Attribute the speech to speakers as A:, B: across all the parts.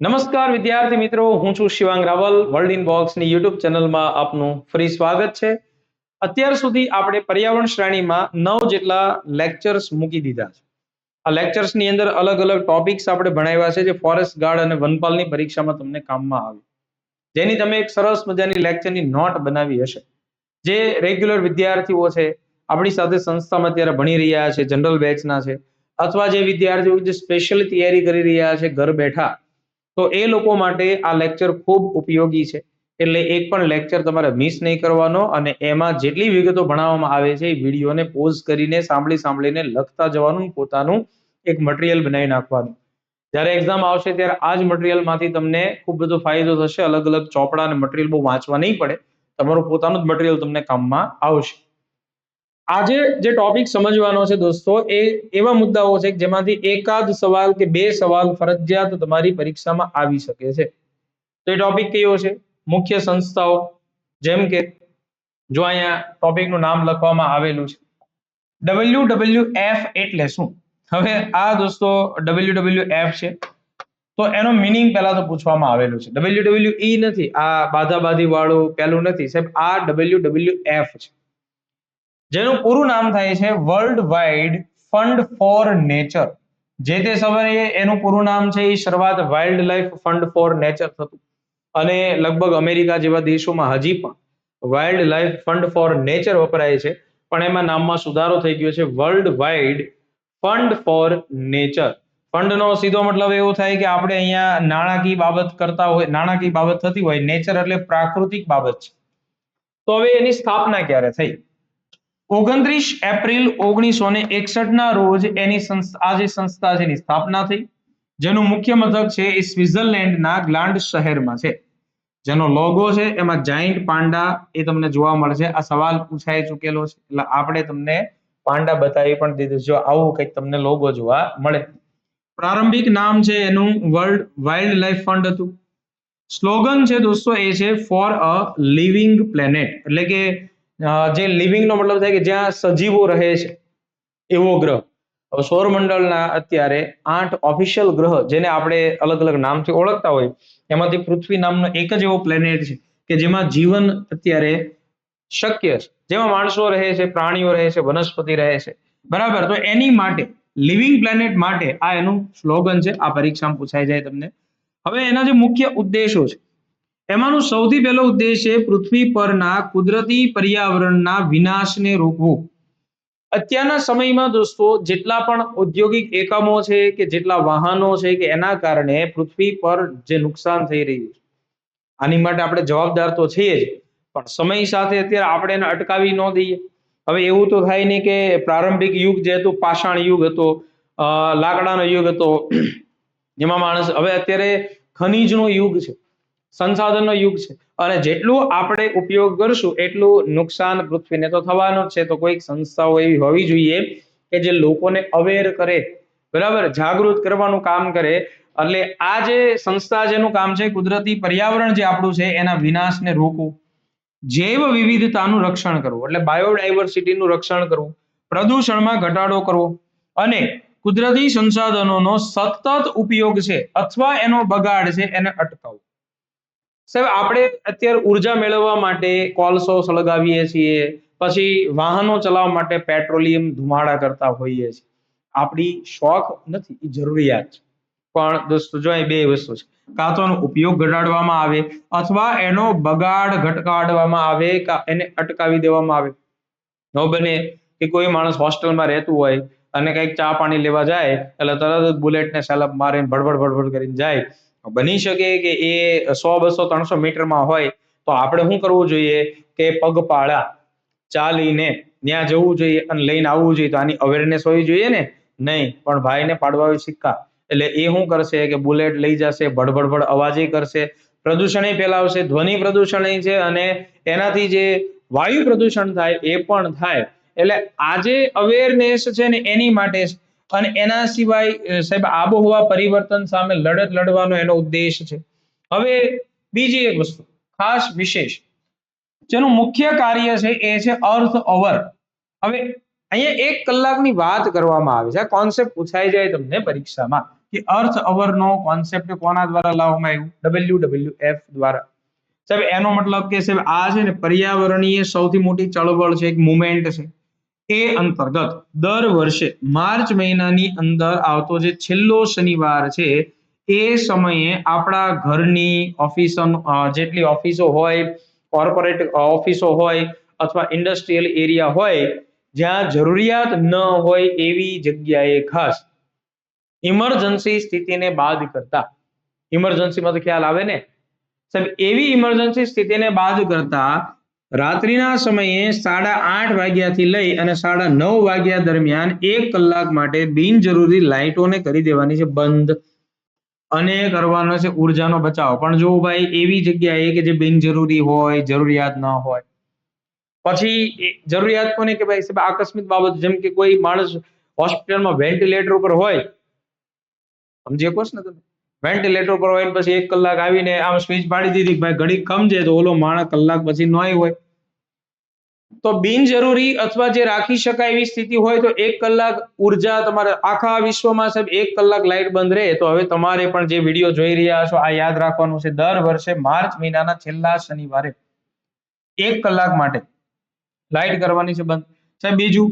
A: નમસ્કાર વિદ્યાર્થી મિત્રો, હું છું શિવાંગ રાવલ. વર્લ્ડ ઇન બોક્સની યુટ્યુબ ચેનલમાં આપનું ફરી સ્વાગત છે. અત્યાર સુધી આપણે પર્યાવરણ શ્રેણીમાં 9 જેટલા લેક્ચર્સ મૂકી દીધા છે. આ લેક્ચર્સની અંદર અલગ અલગ ટોપિક્સ આપણે ભણાવ્યા છે જે ફોરેસ્ટ ગાર્ડ અને વનપાલની પરીક્ષામાં તમને કામમાં આવે, જેની તમે એક સરસ મજાની લેક્ચરની નોટ બનાવી હશે. જે રેગ્યુલર વિદ્યાર્થીઓ છે, આપણી સાથે સંસ્થામાં અત્યારે ભણી રહ્યા છે, જનરલ બેચના છે, અથવા જે વિદ્યાર્થીઓ જે સ્પેશિયલ તૈયારી કરી રહ્યા છે ઘર બેઠા, તો એ લોકો માટે આ લેક્ચર ખૂબ ઉપયોગી છે. એટલે એક પણ લેક્ચર તમારે મિસ નહીં કરવાનો, અને એમાં જેટલી વિગતો ભણાવવામાં આવે છે એ વિડીયોને પોઝ કરીને સાંભળીને લખતા જવાનું, પોતાનું એક મટીરિયલ બનાવી નાખવાનું. જ્યારે એક્ઝામ આવશે ત્યારે આ જ મટીરિયલમાંથી તમને ખૂબ બધો ફાયદો થશે. અલગ અલગ ચોપડા અને મટીરિયલ બહુ વાંચવા નહીં પડે, તમારું પોતાનું જ મટીરિયલ તમને કામમાં આવશે. આજે જે ટોપિક સમજવાનો છે દોસ્તો, એ એવા મુદ્દાઓ છે જેમાંથી એકાદ સવાલ કે બે સવાલ ફરજિયાત તમારી પરીક્ષામાં આવી શકે છે. તો એ ટોપિક કયો છે? મુખ્ય સંસ્થાઓ. જેમ કે જો અહીંયા ટોપિકનું નામ લખવામાં આવેલું છે, WWF એટલે શું? હવે આ દોસ્તો WWF છે, તો એનો મીનિંગ પહેલા તો પૂછવામાં આવેલું છે. WWE નથી, આ બાધાબાધી વાળું પેલું નથી સાહેબ, આ WWF છે, જેનું પૂરું નામ થાય છે world wide fund for nature. જે તે સમયે એનું પૂરું નામ છે, એ શરૂઆત wildlife fund for nature થતું, અને લગભગ અમેરિકા જેવા દેશોમાં હજી પણ wildlife fund for nature વપરાય છે, પણ એમાં નામમાં સુધારો થઈ ગયો છે, world wide fund for nature. ફંડનો સીધો મતલબ એવો થાય કે આપણે અહીંયા નાણાકીય બાબત કરતા હોય, નાણાકીય બાબત થતી હોય, નેચર એટલે પ્રાકૃતિક બાબત છે. તો હવે એની સ્થાપના ક્યારે થઈ? 29 એપ્રિલ 1961 ના રોજ એની આ જે સંસ્થા છે એની સ્થાપના થઈ, જેનું મુખ્ય મથક છે એ સ્વિટ્ઝરલેન્ડના ગ્લાન્ડ શહેરમાં છે. જેનો લોગો છે એમાં જાયન્ટ પાંડા એ તમને જોવા મળશે. આ સવાલ પૂછાઈ ચૂકેલો છે, એટલે આપણે તમને પાંડા બતાવી પણ દીધું, જો આવું કંઈક તમને લોગો જોવા મળે. પ્રારંભિક નામ છે એનું વર્લ્ડ વાઇલ્ડ લાઈફ ફંડ હતું. સ્લોગન છે દોસ્તો એ છે ફોર અ લિવિંગ પ્લેનેટ, એટલે કે જે લિવિંગ નો મતલબ થાય કે જ્યાં સજીવો રહે છે એવો ગ્રહ. હવે સૌરમંડળના અત્યારે 8 ઓફિશિયલ ગ્રહ જેને આપણે અલગ અલગ નામથી ઓળખતા હોય, એમાંથી પૃથ્વી નામનો એક જ એવો પ્લેનેટ છે કે જેમાં જીવન અત્યારે શક્ય છે, જેમાં માણસો રહે છે, પ્રાણીઓ રહે છે, વનસ્પતિ રહે છે, બરાબર. તો એની માટે, લિવિંગ પ્લેનેટ માટે આ એનું સ્લોગન છે. આ પરીક્ષામાં પૂછાઈ જાય તમને. હવે એના જે મુખ્ય ઉદ્દેશો છે, એમાંનો સૌથી પહેલો ઉદ્દેશ છે પૃથ્વી પરના કુદરતી પર્યાવરણના વિનાશને રોકવું. અત્યારના સમયમાં દોસ્તો જેટલા પણ ઔદ્યોગિક એકમો છે કે જેટલા વાહનો છે કે એના કારણે પૃથ્વી પર જે નુકસાન થઈ રહ્યું છે, આની માટે આપણે જવાબદાર તો છીએ જ, પણ સમય સાથે અત્યારે આપણે એને અટકાવી ન દઈએ. હવે એવું તો થાય નહીં કે પ્રારંભિક યુગ જે હતું, પાષાણ યુગ હતો, લાકડાનો યુગ હતો, જેમાં માણસ, હવે અત્યારે ખનીજનો યુગ છે, સંસાધનનો યુગ છે, અને જેટલું આપણે ઉપયોગ કરશું એટલું નુકસાન પૃથ્વીને તો થવાનું જ છે. તો કોઈક સંસ્થાઓ એવી હોવી જોઈએ કે જે લોકોને અવેર કરે, બરાબર, જાગૃત કરવાનું કામ કરે. એટલે આ જે સંસ્થા જેનું કામ છે કુદરતી પર્યાવરણ જે આપણું છે એના વિનાશને રોકવું, જૈવ વિવિધતાનું રક્ષણ કરવું, એટલે બાયોડાયવર્સિટીનું રક્ષણ કરવું, પ્રદૂષણમાં ઘટાડો કરવો, અને કુદરતી સંસાધનોનો સતત ઉપયોગ છે અથવા એનો બગાડ છે એને અટકાવવું. સાહેબ આપણે અત્યારે ઉર્જા મેળવવા માટે કોલસો સળગાવીએ છીએ, પછી વાહનો ચલાવવા માટે પેટ્રોલિયમ ધુમાડા કરતા હોઈએ છીએ. આપણી શોખ નથી, એ જરૂરિયાત છે. પણ દોસ્તો જો અહીં બે વસ્તુ છે, કાં તો એનો ઉપયોગ ઘટાડવામાં આવે અથવા એનો બગાડ ઘટાડવામાં આવે, કાં એને અટકાવી દેવામાં આવે. ન બને કે કોઈ માણસ હોસ્ટેલમાં રહેતું હોય અને કંઈક ચા પાણી લેવા જાય એટલે તરત જ બુલેટને સેલપ મારીને ભડભડ ભડભડ કરીને જાય. બની શકે કે એ 100, 200, 300 મીટરમાં હોય, તો આપણે શું કરવું જોઈએ કે પગપાળા ચાલીને ત્યાં જવું જોઈએ અને લઈને આવવું જોઈએ. તો આની અવેરનેસ હોવી જોઈએ ને? નહીં, પણ ભાઈને પાડવા હોય સિક્કા. એટલે એ શું કરશે કે બુલેટ લઈ જશે, ભડભડ અવાજ કરશે, પ્રદૂષણ ફેલાવશે, ધ્વનિ પ્રદૂષણ છે, અને એનાથી જે વાયુ પ્રદૂષણ થાય એ પણ થાય. એટલે આજે અવેરનેસ છે ને એની માટે, અને એના સિવાય સાહેબ આબોહવા પરિવર્તન સામે લડત લડવાનો એનો ઉદ્દેશ છે. હવે બીજી એક વસ્તુ ખાસ વિશેષ જેનું મુખ્ય કાર્ય છે એ છે અર્થ અવર. હવે અહીંયા 1 કલાકની વાત કરવામાં આવે છે. આ કોન્સેપ્ટ પૂછાઈ જાય તમને પરીક્ષામાં કે અર્થ અવરનો કોન્સેપ્ટ કોના દ્વારા લાવવામાં આવ્યું? WWF દ્વારા. સાહેબ એનો મતલબ કે સાહેબ આ છે ને પર્યાવરણીય સૌથી મોટી ચળવળ છે, એક મુવમેન્ટ છે. એ અંતર્ગત દર વર્ષે માર્ચ મહિનાની અંદર આવતો જે છેલ્લો શનિવાર છે એ સમયે આપણા ઘરની ઓફિસો, જેટલી ઓફિસો હોય, કોર્પોરેટ ઓફિસો હોય અથવા ઇન્ડસ્ટ્રીયલ એરિયા હોય, જ્યાં જરૂરિયાત ન હોય એવી જગ્યાએ ખાસ ઇમરજન્સી સ્થિતિને બાદ કરતા, ઇમરજન્સીમાં તો ખ્યાલ આવે ને સાહેબ, એવી ઇમરજન્સી સ્થિતિને બાદ કરતા રાત્રિના સમયે 8:30 વાગ્યાથી લઈ અને 9:30 વાગ્યા દરમિયાન 1 કલાક માટે બિનજરૂરી લાઇટોને કરી દેવાની છે બંધ, અને કરવાનો છે ઉર્જાનો બચાવ. પણ જો ભાઈ એવી જગ્યાએ કે જે બિનજરૂરી હોય, જરૂરિયાત ન હોય, પછી જરૂરિયાત કોને કે ભાઈ સાહેબ આકસ્મિક બાબત, જેમ કે કોઈ માણસ હોસ્પિટલમાં વેન્ટિલેટર ઉપર હોય, સમજી શકો ને તમે, વેન્ટિલેટર ઉપર હોય પછી 1 કલાક આવીને આમ સ્વિચ પાડી દીધી ભાઈ ઘડીક ખમજે, તો ઓલો માણસ કલાક પછી નોય હોય. તો બિનજરૂરી અથવા જે રાખી શકાય એવી સ્થિતિ હોય તો 1 કલાક ઉર્જા તમારે આખા વિશ્વમાં સાહેબ 1 કલાક લાઇટ બંધ રહે. તો હવે તમારે પણ જે વિડીયો જોઈ રહ્યા છો આ યાદ રાખવાનું છે, દર વર્ષે માર્ચ મહિનાના છેલ્લા શનિવારે 1 કલાક માટે લાઇટ કરવાની છે બંધ. સાહેબ બીજું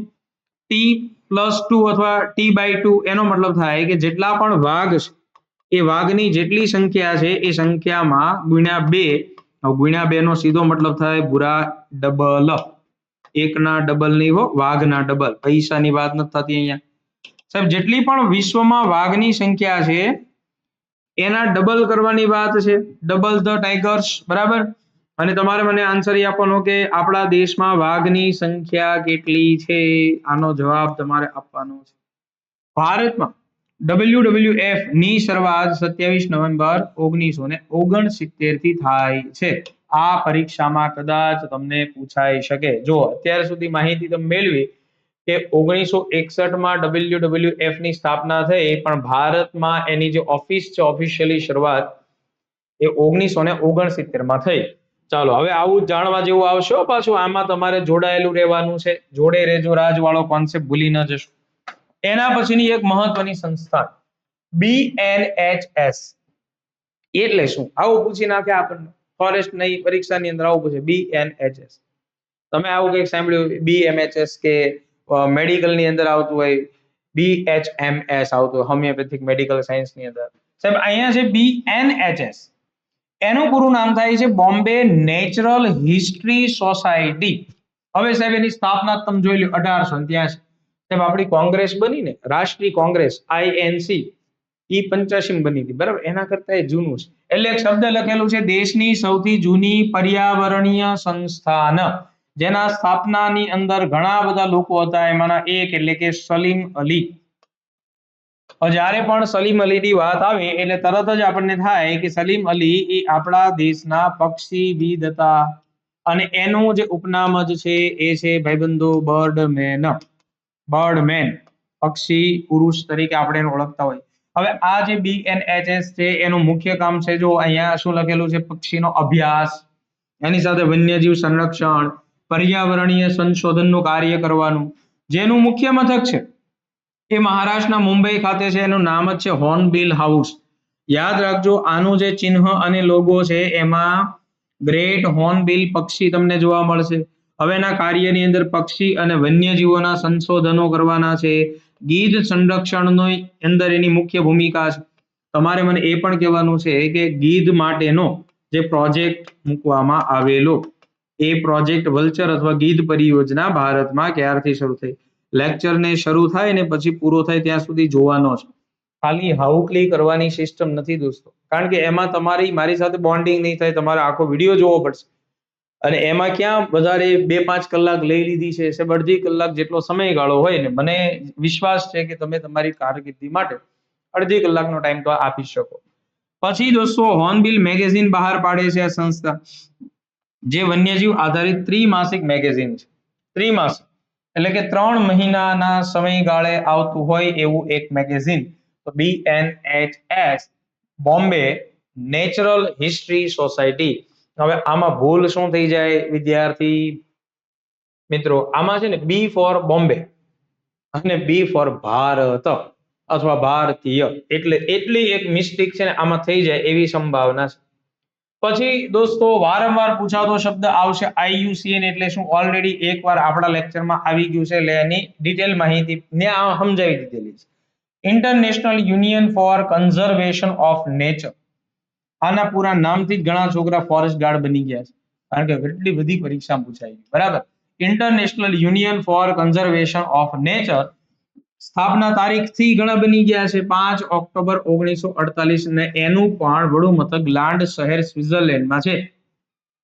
A: T+2 અથવા T/2, એનો મતલબ થાય કે જેટલા પણ વાઘ છે એ વાઘની જેટલી સંખ્યા છે એ સંખ્યામાં ગુણ્યા 2 નો સીધો મતલબ થાય ભૂરા ડબલ. એકના ડબલ નહીં હો, વાઘના ડબલ. પૈસાની વાત નથી થતી અહીંયા સાહેબ. જેટલી પણ વિશ્વમાં વાઘની સંખ્યા છે એના ડબલ કરવાની વાત છે, ડબલ ધ ટાઈગર્સ, બરાબર. અને તમારે મને આન્સર આપવાનો કે આપણા દેશમાં વાઘની સંખ્યા કેટલી છે, આનો જવાબ તમારે આપવાનો છે. ભારતમાં WWF ની શરૂઆત 27 નવેમ્બર 1969 થી થાય છે. આ પરીક્ષામાં કદાચ તમને પૂછાઈ શકે. જો અત્યાર સુધી માહિતી તમે મેળવી કે 1961 માં WWF ની સ્થાપના થઈ, પણ ભારતમાં એની જે ઓફિસ છે, ઓફિશિયલી શરૂઆત એ 1969 માં થઈ. ચાલો હવે આવું જાણવા જેવું આવશે પાછું, આમાં તમારે જોડાયેલું રહેવાનું છે. જોડે રેજો રાજ વાળો કોન્સેપ્ટ ભૂલી ન જશો. એના પછીની એક મહત્વની સંસ્થા BNHS એટલે શું? આવું પૂછી નાખે આપણને ફોરેસ્ટ નહીં પરીક્ષાની અંદર, આવું પૂછે BNHS. તમે આવું કંઈક સાંભળ્યું BMHS કે મેડિકલ ની અંદર આવતું હોય BHMS આવતું હોય, હોમિયોપેથિક મેડિકલ સાયન્સ ની અંદર. સાહેબ અહીંયા છે BNHS, એનું પૂરું નામ થાય છે બોમ્બે નેચરલ હિસ્ટ્રી સોસાયટી. હવે સાહેબ એની સ્થાપના તમે જોઈ લો 1883. સાહેબ આપણી કોંગ્રેસ બની ને, રાષ્ટ્રીય કોંગ્રેસ INC, એ 85 બની હતી, બરાબર. એના કરતા એ જૂનું છે. એટલે એક શબ્દ લખેલું છે દેશની સૌથી જૂની પર્યાવરણીય સંસ્થાન, જેના સ્થાપનાની અંદર ઘણા બધા લોકો હતા. એમાંના એક એટલે કે સલીમ અલી. જ્યારે પણ સલીમ અલીની વાત આવે એટલે તરત જ આપણને થાય કે સલીમ અલી એ આપણા દેશના પક્ષીવિદ હતા, અને એનું જે ઉપનામ જ છે એ છે ભાઈબંધો બર્ડમેન. બર્ડમેન, પક્ષી પુરુષ તરીકે આપણે એને ઓળખતા હોય. હવે આ જે BNHS છે એનું મુખ્ય કામ છે, જો અહીંયા શું લખેલું છે, પક્ષીનો અભ્યાસ, એની સાથે વન્યજીવ સંરક્ષણ, પર્યાવરણીય સંશોધનનું કાર્ય કરવાનું. જેનું મુખ્ય મથક છે એ મહારાષ્ટ્રના મુંબઈ ખાતે છે. એનું નામ જ છે હોર્નબિલ હાઉસ. યાદ રાખજો, આનું જે ચિહ્ન અને લોગો છે એમાં ગ્રેટ હોર્નબિલ પક્ષી તમને જોવા મળશે. હવે એના કાર્યની અંદર પક્ષી અને વન્યજીવોના સંશોધનો કરવાના છે. ગીધ સંરક્ષણનો અંદર એની મુખ્ય ભૂમિકા છે. તમારે મને એ પણ કહેવાનું છે કે ગીધ માટેનો જે પ્રોજેક્ટ મૂકવામાં આવેલો, એ પ્રોજેક્ટ વલ્ચર અથવા ગીધ પરિયોજના ભારતમાં ક્યારથી શરૂ થઈ? લેક્ચરને શરૂ થાય ને પછી પૂરો થાય ત્યાં સુધી જોવાનો છે. ખાલી હાઉકલી કરવાની સિસ્ટમ નથી દોસ્તો, કારણ કે એમાં તમારી મારી સાથે બોન્ડિંગ નહીં થાય. તમારે આખો વિડીયો જોવો પડશે, અને એમાં ક્યાં વધારે 2-5 કલાક લઈ લીધી છે, સાહેબ અડધી કલાક જેટલો સમયગાળો હોય ને, મને વિશ્વાસ છે કે તમે તમારી કારકિર્દી માટે અડધી કલાકનો ટાઈમ તો આપી શકો. પછી દોસ્તો હોર્નબિલ મેગેઝિન બહાર પાડે છે આ સંસ્થા, જે વન્યજીવ આધારિત ત્રિમાસિક મેગેઝિન છે. ત્રિમાસિક એટલે કે 3 મહિનાના સમયગાળે આવતું હોય એવું એક મેગેઝિન. તો BNHS, Bombay natural history society. હવે આમાં ભૂલ શું થઈ જાય વિદ્યાર્થી મિત્રો? આમાં છે ને B ફોર બોમ્બે અને B ફોર ભારત. અથવા ભારતીય, એટલે એટલી એક મિસ્ટેક છે ને આમાં થઈ જાય એવી સંભાવના છે. પછી દોસ્તો વારંવાર પૂછાતો શબ્દ આવશે IUCN એટલે શું? ઓલરેડી એકવાર આપણા લેક્ચરમાં આવી ગયું છે, એટલે એની ડિટેલ માહિતી ને આ સમજાવી દીધેલી છે. International union for conservation of nature. આના પૂરા નામથી જ ઘણા છોકરા ફોરેસ્ટ ગાર્ડ બની ગયા છે, કારણ કે કેટલી બધી પરીક્ષા પૂછાઈ ગઈ. બરાબર. International union for conservation of nature સ્થાપના તારીખથી ઘણા બની ગયા છે 5 ઓક્ટોબર 1948 ને એનું પણ વડું મથક ગ્લાન્ડ શહેર સ્વિટ્ઝરલેન્ડમાં છે.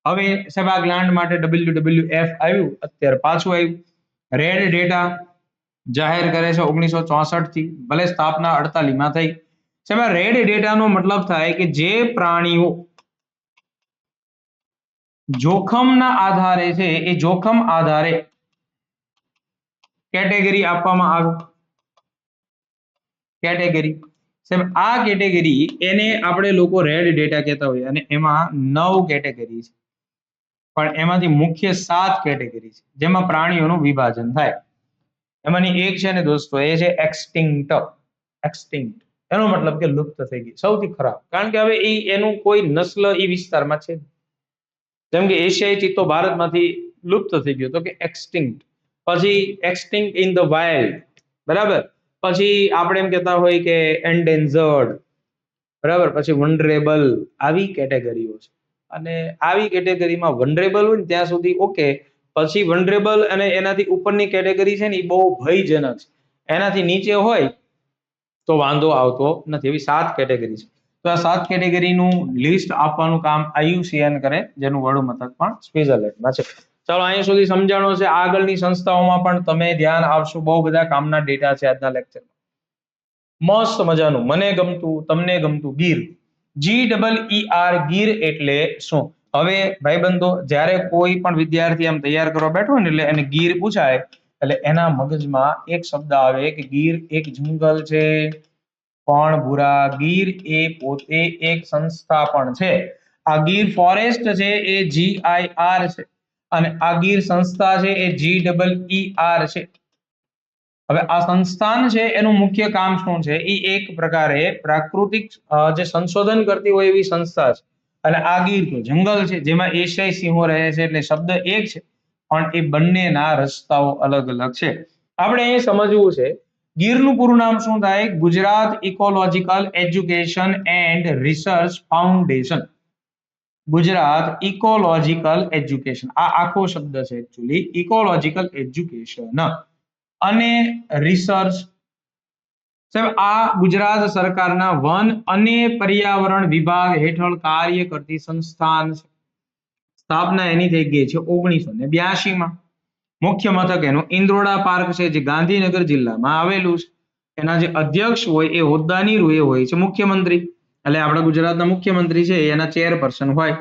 A: હવે સાહેબ આ ગ્લાન્ડ માટે WWF આવ્યું, અત્યારે પાછું આવ્યું. રેડ ડેટા જાહેર કરે છે 1964 થી, ભલે સ્થાપના 48 માં થઈ. સાહેબ રેડ ડેટાનો મતલબ થાય કે જે પ્રાણીઓ જોખમના આધારે છે એ જોખમ આધારે કેટેગરી આપવામાં આવે. કેટેગરી સાહેબ આ કેટેગરી એને આપણે લોકો રેડ ડેટા કહેતા હોઈએ, અને એમાં 9 કેટેગરી છે, પણ એમાંથી મુખ્ય 7 કેટેગરી છે જેમાં પ્રાણીઓનું વિભાજન થાય. એમાંની એક છે ને દોસ્તો, એ છે એક્સટિંક્ટ. એક્સટિંક્ટ એનો મતલબ કે લુપ્ત થઈ ગઈ, સૌથી ખરાબ, કારણ કે હવે એનું કોઈ નસ્લ એ વિસ્તારમાં છે. જેમ કે એશિયાઈ ચિત્તો ભારતમાંથી લુપ્ત થઈ ગયો, તો કે એક્સટિંક્ટ. પછી એક્સટિંક્ટ ઇન ધ વાઇલ્ડ, બરાબર. પછી આપણે એમ કહેતા હોય કે એન્ડેન્જર્ડ, બરાબર. પછી વનરેબલ, આવી કેટેગરીઓ છે. અને આવી કેટેગરીમાં વનરેબલ હોય ને ત્યાં સુધી ઓકે, પછી વનરેબલ અને એનાથી ઉપરની કેટેગરી છે ને એ બહુ ભયજનક છે, એનાથી નીચે હોય તો વાંધો આવતો નથી. એવી 7 કેટેગરી છે. તો આ 7 કેટેગરીનું લિસ્ટ આપવાનું કામ IUCN કરે, જેનું વડું મથક પણ સ્વિટ્ઝરલેન્ડમાં છે. ચાલો અહીંયા સુધી સમજાણો છે. આગળની સંસ્થાઓમાં પણ તમે ધ્યાન આપશો, બહુ બધા કામના ડેટા છે આજના લેક્ચરમાં. મસ્ત મજાનું, મને ગમતું, તમને ગમતું ગીર. GEER, ગીર એટલે શું? હવે ભાઈબંધો, જ્યારે કોઈ પણ વિદ્યાર્થી આમ તૈયાર કરવા બેઠો ને એટલે એને ગીર પૂછાય એટલે એના મગજમાં એક શબ્દ આવે કે ગીર એક જંગલ છે, પણ ભૂરા ગીર એ પોતે એક સંસ્થા પણ છે. આ ગીર ફોરેસ્ટ છે એ GIR છે, અને આ ગીર સંસ્થા છે એ GEER છે. હવે આ સંસ્થાન છે એનું મુખ્ય કામ શું છે? એ એક પ્રકારે પ્રાકૃતિક જે સંશોધન કરતી હોય એવી સંસ્થા છે. અને આ ગીર તો જંગલ છે જેમાં એશિયાઈ સિંહો રહે છે, એટલે શબ્દ એક છે પણ એ બંનેના રસ્તાઓ અલગ અલગ છે. આપણે એ સમજવું છે ગીરનું પૂરું નામ શું થાય? Gujarat ecological education and research foundation. Gujarat ecological education, આ આખો શબ્દ છે એકચ્યુઅલી ઇકોલોજીકલ એજ્યુકેશન અને રિસર્ચ. સાહેબ આ ગુજરાત સરકારના વન અને પર્યાવરણ વિભાગ હેઠળ કાર્ય કરતી સંસ્થાન છે. સ્થાપના એની થઈ ગઈ છે 1982 માં. મુખ્ય મથક એનું ઇન્દ્રોડા પાર્ક છે, જે ગાંધીનગર જિલ્લામાં આવેલું છે. એના જે અધ્યક્ષ હોય એ હોદ્દાની રૂએ હોય છે મુખ્યમંત્રી, એટલે આપણા ગુજરાતના મુખ્યમંત્રી છે એના ચેરપર્સન હોય.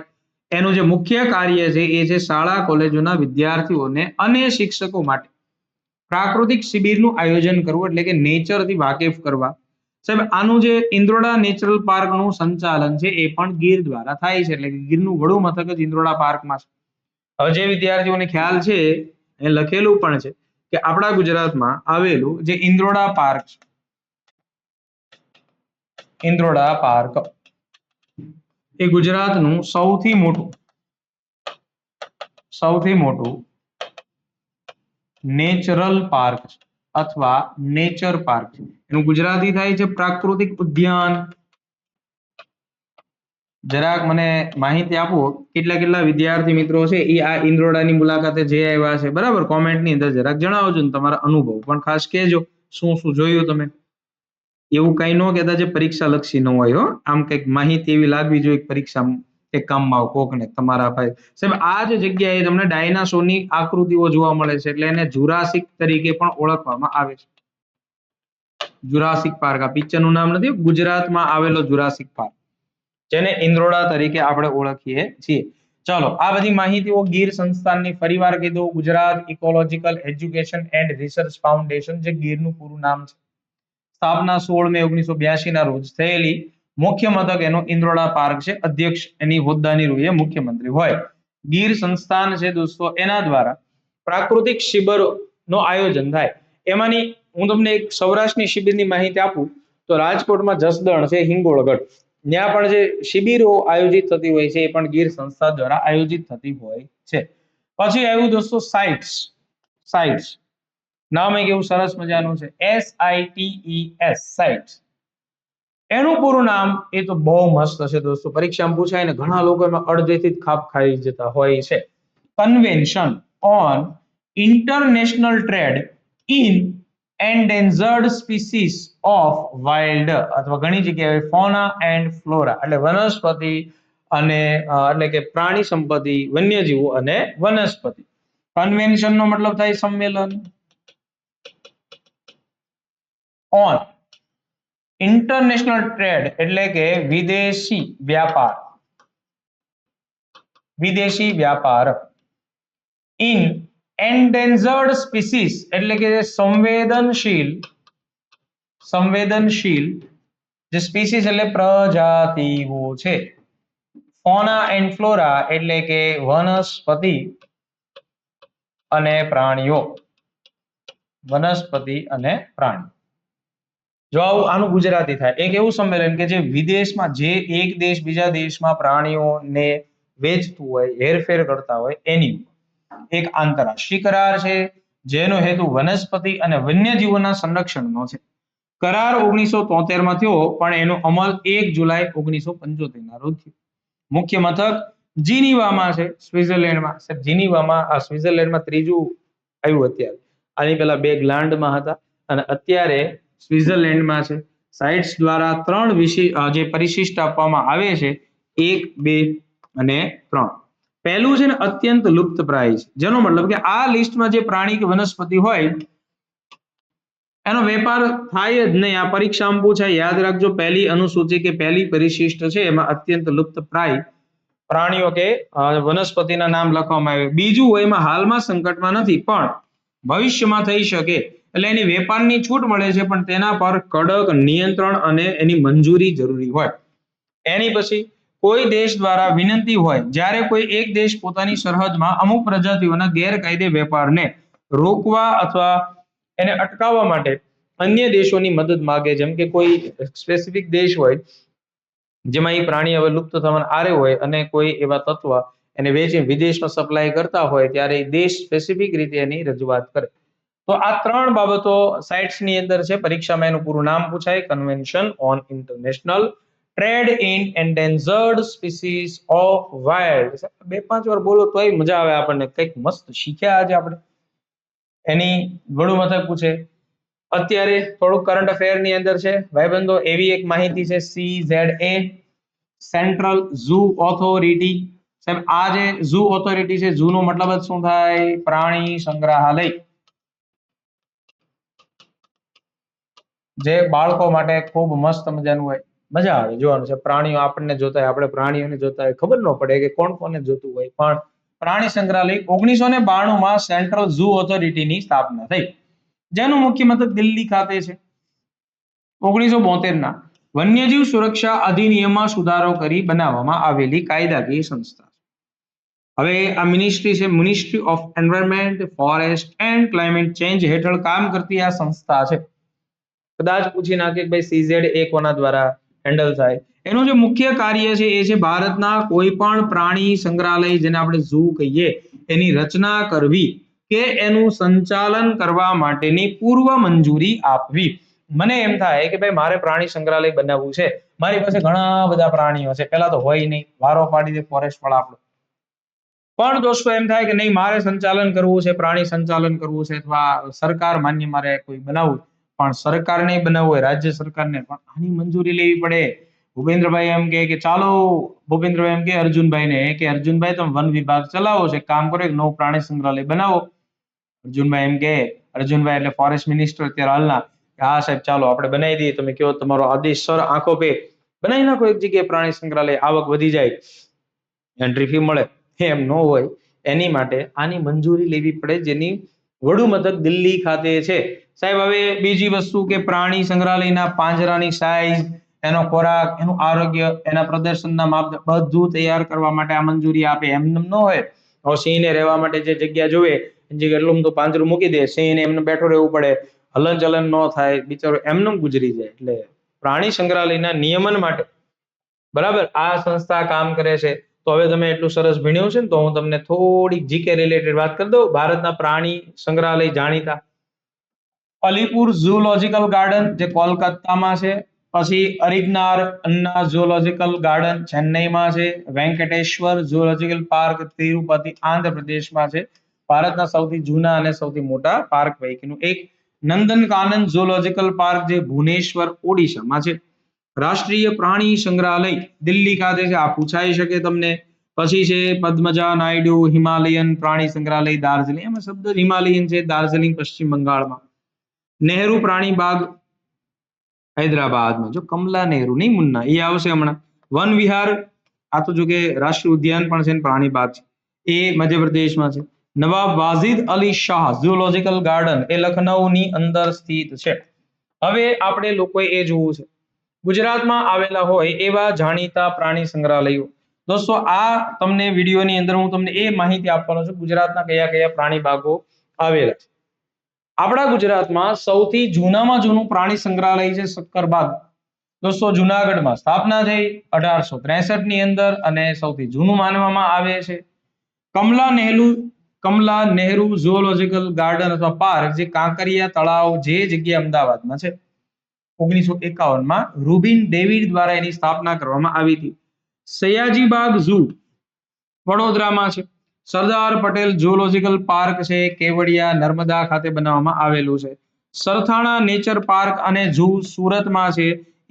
A: એનું જે મુખ્ય કાર્ય છે એ છે શાળા કોલેજોના વિદ્યાર્થીઓને અને શિક્ષકો માટે પ્રાકૃતિક શિબિરનું આયોજન કરવું, એટલે કે નેચરથી વાકેફ કરવા. સાહેબ આનું જે ઇન્દ્રોડા નેચરલ પાર્કનું સંચાલન છે એ પણ ગીર દ્વારા થાય છે, એટલે કે ગીરનું વડું મથક જ ઇન્દ્રોડા પાર્કમાં છે. હવે જે વિદ્યાર્થીઓને ખ્યાલ છે એ લખેલું પણ છે કે આપણા ગુજરાતમાં આવેલું જે ઇન્દ્રોડા પાર્ક છે, ઇન્દ્રોડા પાર્ક એ ગુજરાતનું સૌથી મોટું નેચરલ પાર્ક અથવા નેચર પાર્ક છે. એનું ગુજરાતી થાય છે પ્રાકૃતિક ઉદ્યાન. જરાક મને માહિતી આપો, કેટલા વિદ્યાર્થી મિત્રો છે એ આ ઇન્દ્રોડાની મુલાકાતે જઈ આવ્યા છે? બરાબર, કોમેન્ટની અંદર જરાક જણાવજો ને તમારા અનુભવ પણ ખાસ કહેજો, શું શું જોયું તમે. એવું કઈ ન કહેતા જે પરીક્ષા લક્ષી ન હોય હો, આમ કઈક માહિતી એવી લાગવી જોઈએ પરીક્ષા એક કામમાં કોક ને તમારા ભાઈ. સાહેબ આ જ જગ્યાએ તમને ડાયનાસોરની આકૃતિઓ જોવા મળે છે, એટલે એને જુરાસિક તરીકે પણ ઓળખવામાં આવે છે. જુરાસિક પાર્ક, આ પિક્ચરનું નામ નથી, ગુજરાતમાં આવેલો જુરાસિક પાર્ક, જેને ઇન્દ્રોડા તરીકે આપણે ઓળખીએ છીએ. ચાલો, આ બધી માહિતીઓ ગીર સંસ્થાનની ફરીવાર કીધું, Gujarat ecological education and research foundation, જે ગીરનું પૂરું નામ છે. સ્થાપના 16 મે 1982 ના રોજ થયેલી. મુખ્ય મથક એનો ઇન્દ્રોડા પાર્ક છે. અધ્યક્ષ એની હોદ્દાની રૂએ મુખ્યમંત્રી હોય. ગીર સંસ્થાન છે દોસ્તો, એના દ્વારા પ્રાકૃતિક શિબિરોનું આયોજન થાય. એમાંની હું તમને એક સૌરાષ્ટ્રની શિબિરની માહિતી આપું તો રાજકોટમાં જસદણ છે, હિંગોળગઢ, ત્યાં પણ જે શિબિરો આયોજિત થતી હોય છે એ પણ ગીર સંસ્થા દ્વારા આયોજિત થતી હોય છે. પછી આવ્યું દોસ્તો સાઇટ્સ. સાઇટ્સ નામ એક એવું સરસ મજાનું છે, SITES, સાઇટ્સ. એનું પૂરું નામ એ તો બહુ મસ્ત છે દોસ્તો, પરીક્ષામાં પૂછાય ને ઘણા લોકો એમાં અડધેથી જ ખાપ ખાઈ જતા હોય છે. Convention on international trade in endangered species of wild, અથવા ઘણી જગ્યાએ ફોના એન્ડ ફ્લોરા, એટલે વનસ્પતિ અને એટલે કે પ્રાણી સંપત્તિ, વન્યજીવો અને વનસ્પતિ. કન્વેન્શન નો મતલબ થાય સંમેલન. ઓન ઇન્ટરનેશનલ ટ્રેડ એટલે કે વિદેશી વ્યાપાર, વિદેશી વ્યાપાર. ઇન એન્ડેન્જર્ડ સ્પીસીસ એટલે કે સંવેદનશીલ, સંવેદનશીલ જે સ્પીસીસ એટલે પ્રજાતિઓ છે. ફોના એન્ડ ફ્લોરા એટલે કે વનસ્પતિ અને પ્રાણીઓ, વનસ્પતિ અને પ્રાણી. જો આનું ગુજરાતી થાય, એક એવું સંમેલન કે જે વિદેશમાં, જે એક દેશ બીજા દેશમાં પ્રાણીઓને વેચતું હોય, હેરફેર કરતા હોય, એની એક આંતરરાષ્ટ્રીય કરાર છે જેનો હેતુ વનસ્પતિ અને વન્યજીવોના સંરક્ષણનો છે. કરાર 1973 માં થયો, પણ એનો અમલ 1 જુલાઈ 1975 ના રોજ થયો. મુખ્ય મથક જીનીવામાં છે, સ્વિટ્ઝરલેન્ડમાં. જીનીવામાં, આ સ્વિટ્ઝરલેન્ડમાં ત્રીજું આવ્યું અત્યારે. આની પહેલા બે ગ્લાન્ડમાં હતા અને અત્યારે સ્વિટ્ઝરલેન્ડમાં છે. સાઇટ્સ દ્વારા 3 જે પરિશિષ્ટ આપવામાં આવે છે, 1, 2 અને 3. પહેલું છે ને અત્યંત લુપ્તપ્રાય છે, જેનો મતલબ કે આ લિસ્ટમાં જે પ્રાણી કે વનસ્પતિ હોય એનો વેપાર થાય જ નહીં. આ પરીક્ષામાં પૂછાય, યાદ રાખજો. પહેલી અનુસૂચિ કે પહેલી પરિશિષ્ટ છે એમાં અત્યંત લુપ્તપ્રાય પ્રાણીઓ કે વનસ્પતિના નામ લખવામાં આવે. બીજું હોય એમાં હાલમાં સંકટમાં નથી પણ ભવિષ્યમાં થઈ શકે, એટલે એની વેપારની છૂટ મળે છે, પણ તેના પર કડક નિયંત્રણ અને એની મંજૂરી જરૂરી હોય. એની પછી કોઈ દેશ દ્વારા વિનંતી હોય, જ્યારે કોઈ એક દેશ પોતાની સરહદમાં અમુક પ્રજાતિઓના ગેરકાયદે વેપારને રોકવા અથવા એને અટકાવવા માટે અન્ય દેશોની મદદ માગે, જેમ કે કોઈ સ્પેસિફિક દેશ હોય જેમાં એ પ્રાણી હવે લુપ્ત થવાના આરે હોય અને કોઈ એવા તત્વ એને વેચી વિદેશમાં સપ્લાય કરતા હોય, ત્યારે દેશ સ્પેસિફિક રીતે એની રજૂઆત કરે. તો આ 3 બાબતો સાઇટ્સની અંદર છે. પરીક્ષામાં એનું પૂરું નામ પૂછાય, convention on international trade in endangered species of wild. 2-5 વાર બોલો તોય મજા આવે આપણને, કંઈક મસ્ત શીખ્યા આજે આપણે. એની વડું મથક પૂછે. અત્યારે થોડુંક કરંટ અફેર ની અંદર છે ભાઈબંધો, એવી એક માહિતી છે, CZA સેન્ટ્રલ ઝૂ ઓથોરિટી. સાહેબ આ જે ઝૂ ઓથોરિટી છે, ઝૂ નો મતલબ જ શું થાય? પ્રાણી સંગ્રહાલય. જે બાળકો માટે ખૂબ મસ્ત મજાનું હોય, મજા આવે જોવાનું છે. પ્રાણીઓ આપણને જોતા હોય, આપણે પ્રાણીઓને જોતા હોય, ખબર ન પડે કે કોણ કોને જોતું હોય, પણ પ્રાણી સંગ્રહાલય 1992 માં સેન્ટ્રલ ઝૂ ઓથોરિટીની સ્થાપના થઈ, જેનું મુખ્ય મથક દિલ્હી ખાતે છે. 1972 ના વન્યજીવ સુરક્ષા અધિનિયમમાં સુધારો કરી બનાવવામાં આવેલી કાયદાકીય સંસ્થા. હવે આ મિનિસ્ટ્રી છે, ministry of environment, forest and climate change હેઠળ કામ કરતી આ સંસ્થા છે. કદાચ પૂછી નાખે કે ભાઈ CZA કોના દ્વારા હેન્ડલ થાય. એનું જે મુખ્ય કાર્ય છે એ છે ભારતના કોઈ પણ પ્રાણી સંગ્રહાલય, જેને આપણે ઝૂ કહીએ, એની રચના કરવી કે એનું સંચાલન કરવા માટેની પૂર્વ મંજૂરી આપવી. મને એમ થાય કે ભાઈ મારે પ્રાણી સંગ્રહાલય બનાવવું છે, મારી પાસે ઘણા બધા પ્રાણીઓ છે, પેલા તો હોય નહીં, વારો પાડી દે ફોરેસ્ટ વાળા આપણો. પણ દોસ્તો એમ થાય કે નહીં, મારે સંચાલન કરવું છે, પ્રાણી સંચાલન કરવું છે, અથવા સરકાર માન્ય મારે કોઈ બનાવવું, પણ સરકાર નહીં બનાવવું હોય, રાજ્ય સરકારને પણ આની મંજૂરી લેવી પડે. ભૂપેન્દ્રભાઈ એમ કે ચાલો, ભૂપેન્દ્રભાઈ એમ કે અર્જુનભાઈને કે અર્જુનભાઈ તમે વન વિભાગ ચલાવો છે, કામ કરો, એક નવું પ્રાણી સંગ્રહાલય બનાવો. અર્જુનભાઈ એમ કે, અર્જુનભાઈ એટલે ફોરેસ્ટ મિનિસ્ટર અત્યારે હાલના, હા સાહેબ ચાલો આપણે બનાવી દઈએ, તમે કહો તમારો આદેશ સર, આંખો પે બનાવી નાખો એક જગ્યાએ પ્રાણી સંગ્રહાલય, આવક વધી જાય, એન્ટ્રી ફી મળે. એમ ન હોય, એની માટે આની મંજૂરી લેવી પડે, જેની વડું મથક દિલ્હી ખાતે છે. સાહેબ હવે બીજી વસ્તુ કે પ્રાણી સંગ્રહાલયના પાંજરાની સાઈઝ, એનો ખોરાક, એનું આરોગ્ય, એના પ્રદર્શનના માપદંડ બધું તૈયાર કરવા માટે આ મંજૂરી આપે. એમ ન હોય. હવે સિંહને રહેવા માટે જે જગ્યા જોવે, એટલું તો પાંજરું મૂકી દે, સિંહને એમને બેઠો રહેવું પડે, હલનચલન ન થાય, બિચારો એમનેમ ગુજરી જાય. એટલે પ્રાણી સંગ્રહાલયના નિયમન માટે બરાબર આ સંસ્થા કામ કરે છે. તો હવે તમે એટલું સરસ ભણ્યું છે ને, તો હું તમને થોડીક જીકે રિલેટેડ વાત કરી દઉં. ભારતના પ્રાણી સંગ્રહાલય જાણીતા અલીપુર ઝૂલોજિકલ ગાર્ડન જે કોલકાતામાં છે, પછી અરિગ્નાર અન્ના ઝૂલોજિકલ ગાર્ડન ચેન્નઈમાં છે, વેંકટેશ્વર ઝૂલોજિકલ પાર્ક તિરુપતિ આંધ્રપ્રદેશમાં છે. ભારતના સૌથી જૂના અને સૌથી મોટા પાર્ક પૈકીનું એક. નંદનકાનન ઝૂલોજિકલ પાર્ક જે ભુવનેશ્વર ઓડિશામાં છે. રાષ્ટ્રીય પ્રાણી સંગ્રહાલય દિલ્હી ખાતે છે, આ પૂછાઈ શકે તમને. પછી છે પદ્મજા નાયડુ હિમાલયન પ્રાણી સંગ્રહાલય દાર્જિલિંગ, એમાં શબ્દ હિમાલયન છે, દાર્જિલિંગ પશ્ચિમ બંગાળમાં. નહેરુ પ્રાણી બાગ હૈદરાબાદમાં, જો કમલા નહેરુ નહીં મુન્ના, એ આવશે હમણાં. વન વિહાર, આ તો જો કે રાષ્ટ્રીય ઉદ્યાન પણ છે ને પ્રાણી બાગ છે, એ મધ્યપ્રદેશમાં છે. નવાબ વાજિદ અલી શાહ ઝૂલોજિકલ ગાર્ડન એ લખનૌની અંદર સ્થિત છે. હવે આપણે લોકોએ એ જોવું છે ગુજરાતમાં આવેલા હોય એવા જાણીતા પ્રાણી સંગ્રહાલયો. દોસ્તો આ તમને વિડીયોની અંદર હું તમને એ માહિતી આપવાનો છું ગુજરાતના કયા કયા પ્રાણી બાગો આવેલા છે. આપણા ગુજરાતમાં સૌથી જૂનામાં જૂનું પ્રાણી સંગ્રહાલય છે સક્કરબાગ. દોસ્તો જુનાગઢમાં સ્થાપના થઈ 1863 ની અંદર અને સૌથી જૂનું માનવામાં આવે છે. કમલા નહેરુ ઝૂઓલોજિકલ ગાર્ડન અથવા પાર્ક જે કાંકરિયા તળાવ જે જગ્યા અમદાવાદમાં છે, 1951માં રૂબિન ડેવિડ દ્વારા એની સ્થાપના કરવામાં આવી હતી. સયાજીબાગ ઝૂ વડોદરામાં છે. સરદાર પટેલ ઝૂઓલોજિકલ પાર્ક છે કેવડિયા નર્મદા ખાતે બનાવવામાં આવેલું છે. સરથાણા નેચર પાર્ક અને ઝૂ સુરતમાં છે.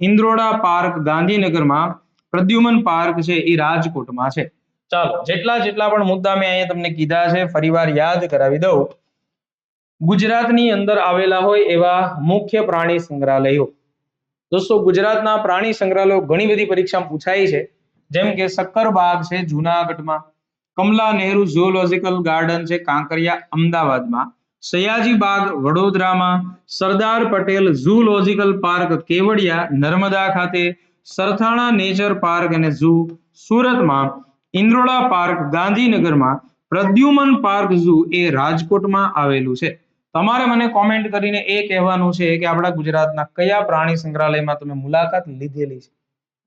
A: ઇન્દ્રોડા પાર્ક ગાંધીનગરમાં, પ્રદ્યુમન પાર્ક છે એ રાજકોટમાં છે. ચાલો જેટલા પણ મુદ્દા મેં અહીંયા તમને કીધા છે ફરીવાર યાદ કરાવી દઉં. ગુજરાતની અંદર આવેલા હોય એવા મુખ્ય પ્રાણી સંગ્રહાલયો. દોસ્તો ગુજરાતના પ્રાણી સંગ્રહાલયો ઘણી બધી પરીક્ષામાં પૂછાય છે, જેમ કે સક્કરબાગ છે જુનાગઢમાં, કમલા નહેરુ ઝૂઓલોજિકલ ગાર્ડન છે કાંકરિયા અમદાવાદમાં, સયાજીબાગ વડોદરામાં, સરદાર પટેલ ઝૂઓલોજિકલ પાર્ક કેવડિયા નર્મદા ખાતે, સરથાણા નેચર પાર્ક અને ઝૂ સુરતમાં, ઇન્દ્રોડા પાર્ક ગાંધીનગરમાં, પ્રદ્યુમન પાર્ક ઝૂ એ રાજકોટમાં આવેલું છે. તમારે મને કોમેન્ટ કરીને એ કહેવાનું છે કે આપણા ગુજરાતના કયા પ્રાણી સંગ્રહાલયમાં તમે મુલાકાત લીધેલી છે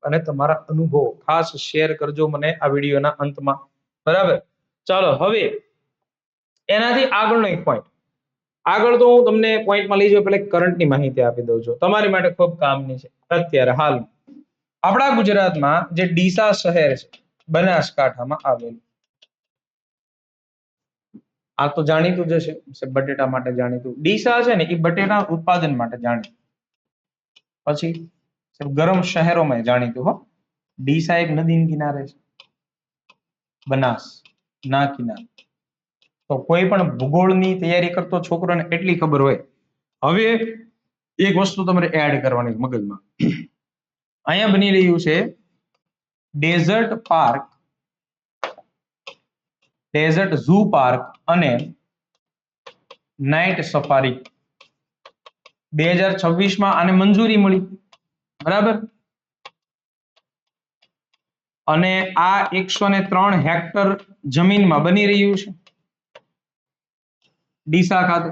A: અને તમારા અનુભવો ખાસ શેર કરજો મને આ વિડીયોના અંતમાં. બરાબર, ચાલો હવે એનાથી આગળનો એક પોઈન્ટ. આગળ તો હું તમને પોઈન્ટમાં લઈ જાઉં, પહેલા કરંટની માહિતી આપી દઉં છું, તમારી માટે ખૂબ કામની છે. અત્યારે હાલ આપણા ગુજરાતમાં જે ડીસા શહેર છે બનાસકાંઠામાં આવેલું, આ તો જાણીતું જ હશે, બટેટા માટે જાણીતું. ડીસા છે ને એ બટેટા ઉત્પાદન માટે જાણીતું. પછી ગરમ શહેરોમાં જાણીતું હો. ડીસા એક નદીના કિનારે છે, બનાસ ના કિનારે. તો કોઈ પણ ભૂગોળની તૈયારી કરતો છોકરોને એટલી ખબર હોય. હવે એક વસ્તુ તમારે એડ કરવાની મગજમાં. અહીંયા બની રહ્યું છે desert park, desert zoo park અને નાઇટ સફારી. 2026માં આને મંજૂરી મળી, બરાબર. અને આ 103 હેક્ટર જમીનમાં બની રહ્યું છે ડીસા ખાતે.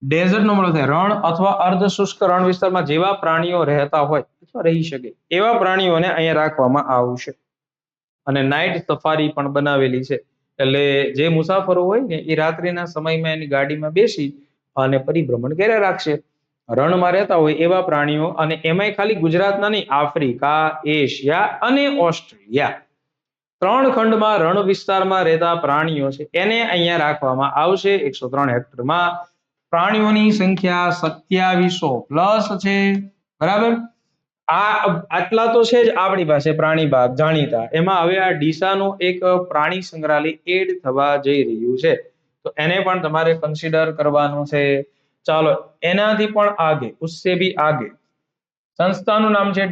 A: ડેઝર્ટ નો મળો થાય રણ અથવા અર્ધ શુષ્ક રણ વિસ્તારમાં જેવા પ્રાણીઓ રહેતા હોય અથવા રહી શકે એવા પ્રાણીઓને અહીંયા રાખવામાં આવશે. અને નાઇટ સફારી પણ બનાવેલી છે, એટલે જે મુસાફરો હોય ને એ રાત્રિના સમયમાં એની ગાડીમાં બેસી અને પરિભ્રમણ કર્યા રાખશે. રણમાં રહેતા હોય એવા પ્રાણીઓ, અને એમાંય ખાલી ગુજરાતના નહીં, આફ્રિકા, એશિયા અને ઓસ્ટ્રેલિયા 3 ખંડમાં રણ વિસ્તારમાં રહેતા પ્રાણીઓ છે એને અહીંયા રાખવામાં આવશે 103 હેક્ટરમાં. પ્રાણીઓની સંખ્યા 2700+ છે, બરાબર. આટલા તો છે જ આપણી પાસે પ્રાણી બાગ જાણીતા. એમાં હવે આ ડીસાનું એક પ્રાણી સંગ્રહાલય એડ થવા જઈ રહ્યું છે, તો એને પણ તમારે કન્સિડર કરવાનું છે. ચાલો એનાથી પણ આગે, ઉસસે ભી આગે સંસ્થાનું નામ છે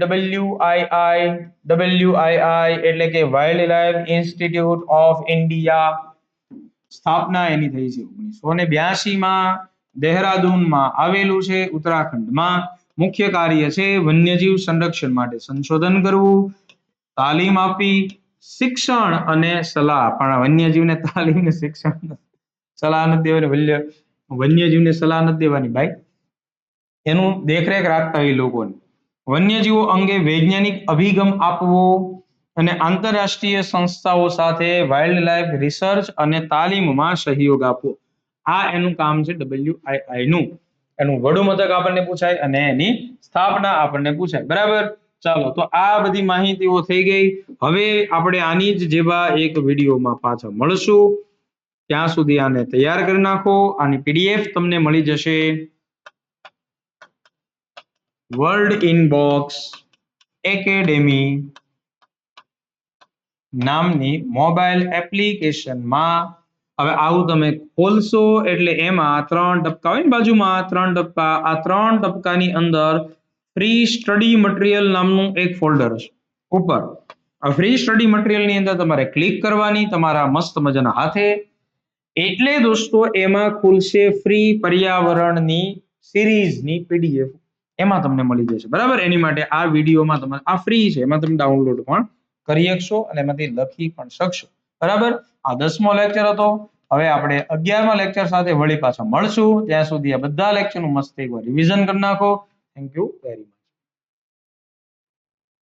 A: WII એટલે કે wild life institute of India. સ્થાપના એની થઈ છે 1982માં, દહેરાદૂનમાં આવેલું છે ઉત્તરાખંડમાં. મુખ્ય કાર્ય છે વન્યજીવ સંરક્ષણ માટે સંશોધન કરવું, તાલીમ આપવી, શિક્ષણ અને સલાહ. પણ વન્યજીવને તાલીમ ને શિક્ષણ સલાહ નથી દેવાની, વન્યજીવને સલાહ નથી દેવાની ભાઈ. એનું દેખરેખ રાખતા હોય લોકોને. વન્યજીવો અંગે વૈજ્ઞાનિક અભિગમ આપવો અને આંતરરાષ્ટ્રીય સંસ્થાઓ સાથે વાઇલ્ડ લાઈફ રિસર્ચ અને તાલીમમાં સહયોગ આપવો. આ એનું કામ છે WII નું. એનું વડું મથક આપણને પૂછાય અને એની સ્થાપના આપણને પૂછાય. બરાબર? ચાલો, તો આ બધી માહિતીઓ થઈ ગઈ. હવે આપણે આની જ જેવા એક વિડીયોમાં પાછા મળશું. ત્યાં સુધી આને તૈયાર કરી નાખો. આની PDF તમને મળી જશે વર્લ્ડ ઇનબોક્સ એકેડેમી નામની મોબાઈલ એપ્લિકેશનમાં. હવે આવું તમે ખોલશો એટલે એમાં 3 ટપકા હોય ને બાજુમાં, 3 ટપકા. આ 3 ટપકાની અંદર ફ્રી સ્ટડી મટીરિયલ નામનું એક ફોલ્ડર હશે ઉપર. આ ફ્રી સ્ટડી મટીરિયલની અંદર તમારે ક્લિક કરવાની તમારા મસ્ત મજાના હાથે. એટલે દોસ્તો એમાં ખુલશે ફ્રી પર્યાવરણની સિરીઝની PDF. એમાં તમને મળી જશે. બરાબર? એની માટે આ વિડીયોમાં તમારે આ ફ્રી છે, એમાં તમે ડાઉનલોડ પણ કરી શકશો અને એમાંથી લખી પણ શકશો. બરાબર? આ 10મો લેક્ચર હતો. હવે આપણે 11મા લેક્ચર સાથે વળી પાછા મળશું. ત્યાં સુધી આ બધા લેક્ચરનું મસ્ત એકવાર રિવિઝન કરી નાખો. Thank you very much.